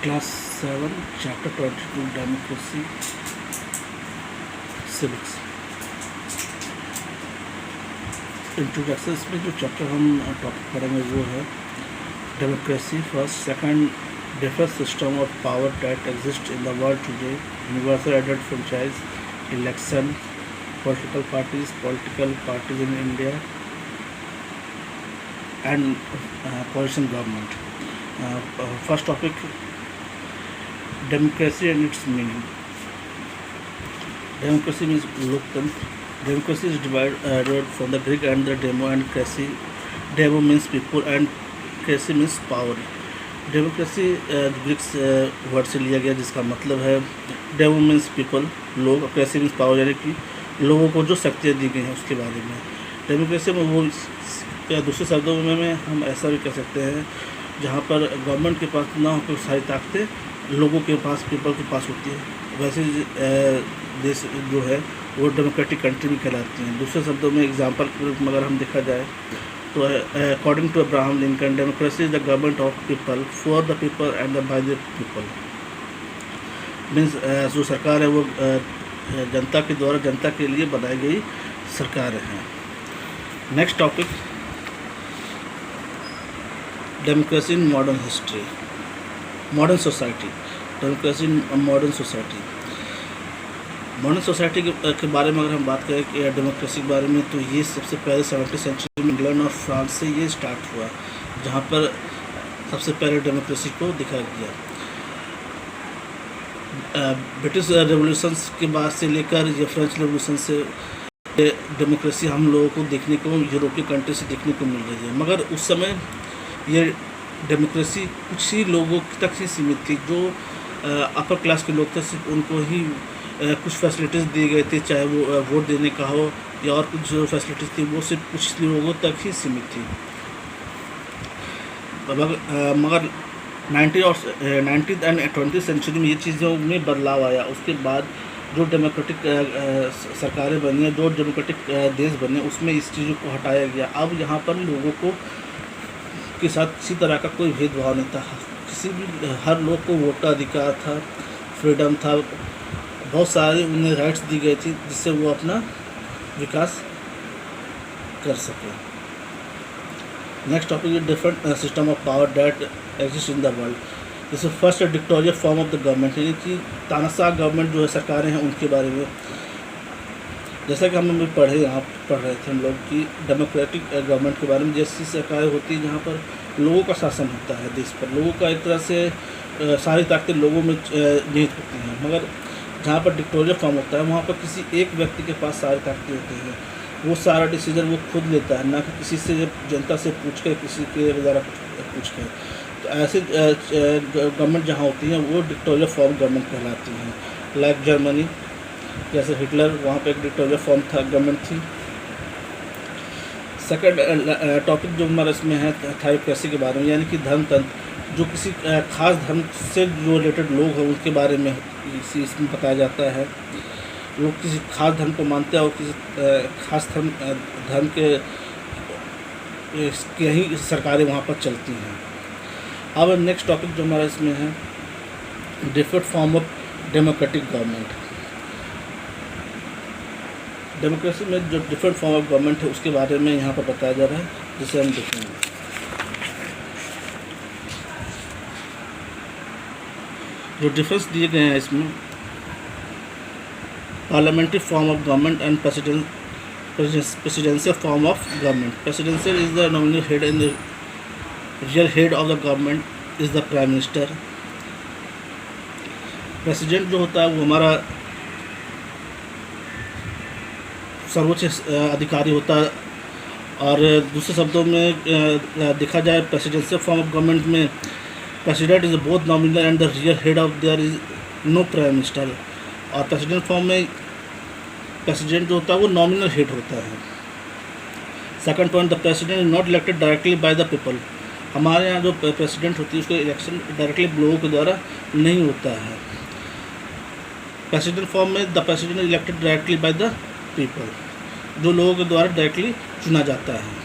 Class 7, Chapter 22, Democracy, Civics. Introduction इसमें जो chapter हम टॉपिक पढ़ेंगे वो है democracy first, second different system of power that exist in the world today, universal एडेड franchise, election, political parties in India, and coalition government. First topic, democracy and its meaning. Democracy means loktantra. Democracy is derived from the Greek and the demo and cracy. Demo means people and cracy means power. Democracy Greek word से लिया गया जिसका मतलब है demo means people, लोग, cracy means power, यानी कि लोगों को जो शक्तियाँ दी गई हैं उसके बारे में। डेमोक्रेसी में वो या दूसरे शब्दों में हम ऐसा भी कह सकते हैं जहाँ पर गवर्नमेंट के पास ना हो सारी ताकतें लोगों के पास, पीपल के पास होती है। वैसे देश जो है वो डेमोक्रेटिक कंट्री भी कहलाती हैं। दूसरे शब्दों में एग्जांपल के रूप में अगर हम देखा जाए तो according to Abraham Lincoln, democracy is the government of people, for the people and by the people. Means जो सरकार है वो जनता के द्वारा जनता के लिए बनाई गई सरकार है। Next topic, democracy in modern history, modern society. Democracy in modern society, modern society के बारे में अगर हम बात करें कि डेमोक्रेसी के बारे में, तो ये सबसे पहले 17वीं सेंचुरी में इंग्लैंड और फ्रांस से ये स्टार्ट हुआ, जहाँ पर सबसे पहले डेमोक्रेसी को दिखाया गया। ब्रिटिश रेवोल्यूशन के बाद से लेकर या फ्रेंच रेवोल्यूशन से डेमोक्रेसी हम लोगों को देखने को यूरोपीय कंट्री से देखने को मिल रही है, मगर उस समय ये डेमोक्रेसी कुछ ही लोगों तक ही सीमित थी। जो अपर क्लास के लोग थे सिर्फ उनको ही कुछ फैसिलिटीज़ दिए गए थे, चाहे वो वोट देने का हो या और कुछ जो फैसिलिटीज़ थी वो सिर्फ कुछ लोगों तक ही सीमित थी। मगर 19th एंड 20th सेंचुरी में ये चीज़ों में बदलाव आया। उसके बाद जो डेमोक्रेटिक सरकारें बनी हैं, जो डेमोक्रेटिक देश बने, उसमें इस चीज़ों को हटाया गया। अब यहाँ पर लोगों को के साथ किसी तरह का कोई भेदभाव नहीं था, हर लोग को वोट का अधिकार था, फ्रीडम था, बहुत सारे उन्हें राइट्स दी गई थी जिससे वो अपना विकास कर सके। Next topic is different system of power that exist in the world. जैसे first dictatorial form of the government, यानी कि तानाशाह गवर्नमेंट जो है सरकारें हैं उनके बारे में। जैसा कि हम अभी पढ़ रहे थे हम लोग कि डेमोक्रेटिक गवर्नमेंट के बारे में, जैसी सरकारें होती हैं जहाँ पर लोगों का शासन होता है देश पर, लोगों का एक तरह से सारी ताकतें लोगों में निहित होती हैं। मगर जहाँ पर डिक्टोरियल फॉर्म होता है वहाँ पर किसी एक व्यक्ति के पास सारी ताकतें होती हैं, वो सारा डिसीजन वो खुद लेता है, ना कि किसी से जनता से पूछ कर, किसी के द्वारा पूछ कर। तो ऐसे गवर्नमेंट जहाँ होती हैं वो डिक्टोरियल फॉर्म गवर्नमेंट कहलाती हैं। लाइक जर्मनी, जैसे हिटलर, वहाँ पे एक डिक्टोरियल फॉर्म था, गवर्नमेंट थी। सेकंड टॉपिक जो हमारा इसमें है थायोक्रेसी के बारे में, यानी कि धर्मतंत्र, जो किसी खास धर्म से जो रिलेटेड लोग हैं उनके बारे में इसमें बताया जाता है। लोग किसी खास धर्म को मानते हैं और किसी खास धर्म के ही सरकारें वहाँ पर चलती हैं। अब नेक्स्ट टॉपिक जो हमारा इसमें है different form of democratic government. Democracy में जो डिफरेंट फॉर्म ऑफ गवर्नमेंट है उसके बारे में यहाँ पर बताया जा रहा है, जिसे हम देखेंगे। जो डिफरेंस दिए गए हैं इसमें, parliamentary form of government and presidential form of government. Presidential is the nominal head and the real head of the government is the prime minister. President जो होता है वो हमारा सर्वोच्च अधिकारी होता है, और दूसरे शब्दों में देखा जाए प्रेसिडेंशियल फॉर्म ऑफ गवर्नमेंट में president is both nominal and the real head of there is no prime minister. और प्रेसिडेंट फॉर्म में प्रेसिडेंट जो होता है वो नॉमिनल हेड होता है। Second point, the president is not elected directly by the people. हमारे यहाँ जो प्रेसिडेंट होती है उसका इलेक्शन डायरेक्टली लोगों के द्वारा नहीं होता है। प्रेसिडेंट फॉर्म में the president is elected directly by the people, जो लोगों के द्वारा डायरेक्टली चुना जाता है।